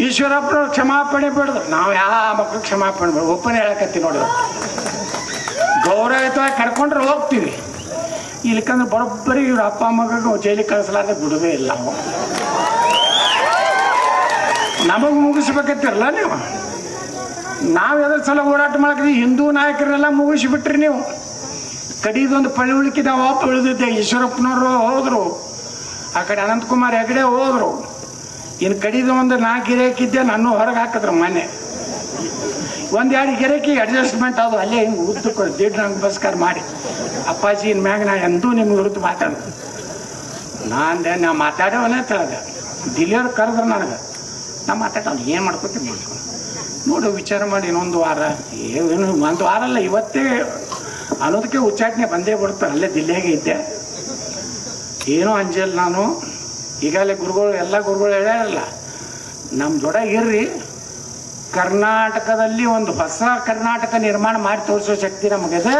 ಈಶ್ವರಪ್ಪನವ್ರು ಕ್ಷಮಾಪಣೆ ಬೇಡ್ದು, ನಾವು ಯಾವ ಮಕ್ಳು ಕ್ಷಮಾಪಣೆ ಬೇಡ, ಒಪ್ಪನೆ ಹೇಳಕತ್ತಿ ನೋಡಿದ್ರು. ಗೌರವಯುತವಾಗಿ ಕರ್ಕೊಂಡ್ರೆ ಹೋಗ್ತೀವಿ, ಇಲ್ಕಂದ್ರೆ ಬರೋಬ್ಬರಿ ಇವ್ರ ಅಪ್ಪ ಮಗ ಜೈಲಿಗೆ ಕಳಿಸಲಾರ್ದೆ ಬಿಡುವೇ ಇಲ್ಲ. ನಮಗೆ ಮುಗಿಸ್ಬೇಕತ್ತಿರಲ್ಲ ನೀವು. ನಾವು ಎದ್ರ ಸಲ ಹೋರಾಟ ಮಾಡಕ್ರಿ, ಹಿಂದೂ ನಾಯಕರನ್ನೆಲ್ಲ ಮುಗಿಸಿಬಿಟ್ರಿ ನೀವು. ಕಡಿದೊಂದು ಪಳುವಳಿಕೆ ನಾವು ವಾಪ ಉಳಿದಿದ್ದೆ. ಈಶ್ವರಪ್ಪನವರು ಹೋದ್ರು, ಆ ಕಡೆ ಅನಂತಕುಮಾರ್ ಹೆಗಡೆ ಹೋದ್ರು. ಇನ್ನು ಕಡಿದ ಒಂದು 4 ಗಿರೇಕಿದ್ದೆ, ನಾನು ಹೊರಗೆ ಹಾಕಿದ್ರು ಮನೆ. 1-2 ಗಿರೇಕಿ ಅಡ್ಜಸ್ಟ್ಮೆಂಟ್ ಅದು ಅಲ್ಲೇ ಹಿಂಗೆ ಉದ್ದಕ್ಕೆ ದಿಡ್ ನಮಸ್ಕಾರ ಮಾಡಿ, ಅಪ್ಪಾಜಿ ಇನ್ ಮ್ಯಾಗ ನಾ ಎಂದೂ ನಿಮ್ಮ ವಿರುದ್ಧ ಮಾತಾಡೋದು. ನಾ ಮಾತಾಡೋವನೇ ತಳದ ದಿಲಿಯವ್ರು ಕರೆದ್ರು ನನಗೆ, ನಾ ಮಾತಾಡೋನು ಏನು ಮಾಡ್ಕೊತೀನಿ ಮಾಡ್ಕೊಂಡು ನೋಡು ವಿಚಾರ ಮಾಡಿ ಇನ್ನೊಂದು ವಾರ, ಏನು 1 ವಾರ ಅಲ್ಲ ಇವತ್ತೇ ಅನ್ನೋದಕ್ಕೆ ಉಚ್ಚಾಟನೆ ಬಂದೇ ಬಿಡ್ತಾರೆ. ಅಲ್ಲೇ ದಿಲ್ಲಿಯಾಗೆ ಇದ್ದೆ, ಏನೋ ಅಂಜಲ್ ನಾನು. ಈಗಾಗಲೇ ಗುರುಗಳು ಎಲ್ಲ ಗುರುಗಳು ಹೇಳ್ಯಾರಲ್ಲ, ನಮ್ಮ ಜೊಡಗಿರ್ರಿ, ಕರ್ನಾಟಕದಲ್ಲಿ ಒಂದು ಹೊಸ ಕರ್ನಾಟಕ ನಿರ್ಮಾಣ ಮಾಡಿ ತೋರಿಸೋ ಶಕ್ತಿ ನಮಗಿದೆ.